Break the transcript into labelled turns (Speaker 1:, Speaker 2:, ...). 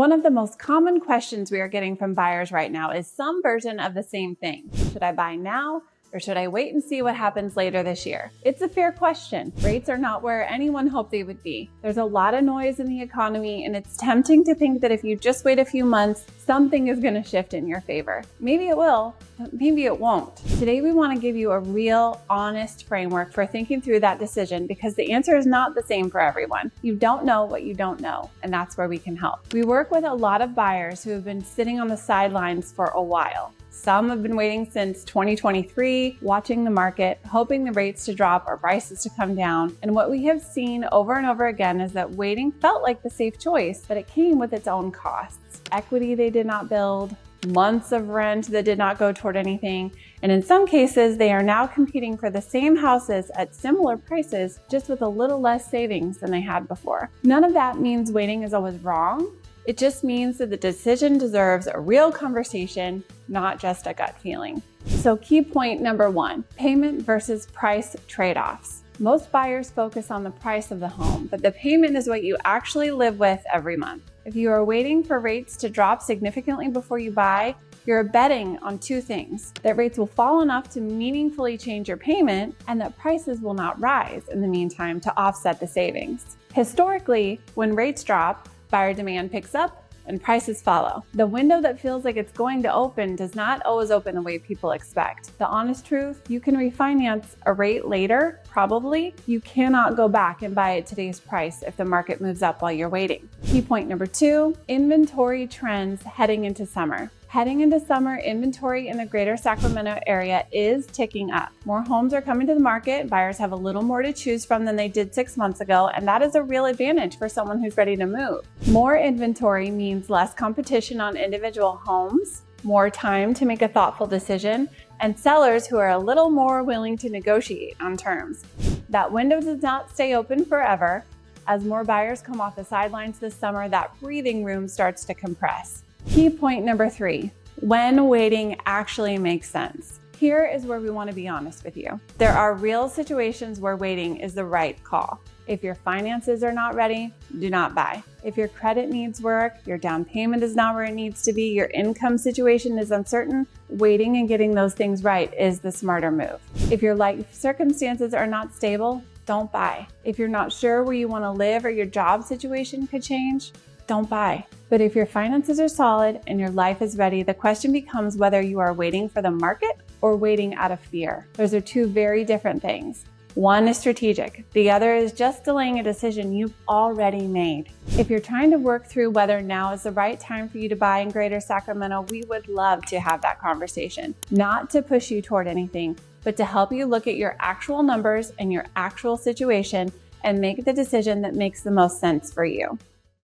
Speaker 1: One of the most common questions we are getting from buyers right now is some version of the same thing. Should I buy now? Or should I wait and see what happens later this year? It's a fair question. Rates are not where anyone hoped they would be. There's a lot of noise in the economy, and it's tempting to think that if you just wait a few months, something is going to shift in your favor. Maybe it will, but maybe it won't. Today, we want to give you a real, honest framework for thinking through that decision, because the answer is not the same for everyone. You don't know what you don't know, and that's where we can help. We work with a lot of buyers who have been sitting on the sidelines for a while. Some have been waiting since 2023, watching the market, hoping the rates to drop or prices to come down. And what we have seen over and over again is that waiting felt like the safe choice, but it came with its own costs. Equity they did not build, months of rent that did not go toward anything, and in some cases, they are now competing for the same houses at similar prices, just with a little less savings than they had before. None of that means waiting is always wrong. It just means that the decision deserves a real conversation, not just a gut feeling. So key point number 1, payment versus price trade-offs. Most buyers focus on the price of the home, but the payment is what you actually live with every month. If you are waiting for rates to drop significantly before you buy, you're betting on 2 things: that rates will fall enough to meaningfully change your payment, and that prices will not rise in the meantime to offset the savings. Historically, when rates drop, buyer demand picks up and prices follow. The window that feels like it's going to open does not always open the way people expect. The honest truth, you can refinance a rate later, probably. You cannot go back and buy at today's price if the market moves up while you're waiting. Key point number 2, inventory trends heading into summer. Heading into summer, inventory in the greater Sacramento area is ticking up. More homes are coming to the market. Buyers have a little more to choose from than they did 6 months ago, and that is a real advantage for someone who's ready to move. More inventory means less competition on individual homes, more time to make a thoughtful decision, and sellers who are a little more willing to negotiate on terms. That window does not stay open forever. As more buyers come off the sidelines this summer, that breathing room starts to compress. Key point number 3, when waiting actually makes sense. Here is where we want to be honest with you. There are real situations where waiting is the right call. If your finances are not ready, do not buy. If your credit needs work, your down payment is not where it needs to be, your income situation is uncertain, waiting and getting those things right is the smarter move. If your life circumstances are not stable, don't buy. If you're not sure where you want to live or your job situation could change, don't buy. But if your finances are solid and your life is ready, the question becomes whether you are waiting for the market or waiting out of fear. Those are 2 very different things. One is strategic. The other is just delaying a decision you've already made. If you're trying to work through whether now is the right time for you to buy in Greater Sacramento, we would love to have that conversation. Not to push you toward anything, but to help you look at your actual numbers and your actual situation and make the decision that makes the most sense for you.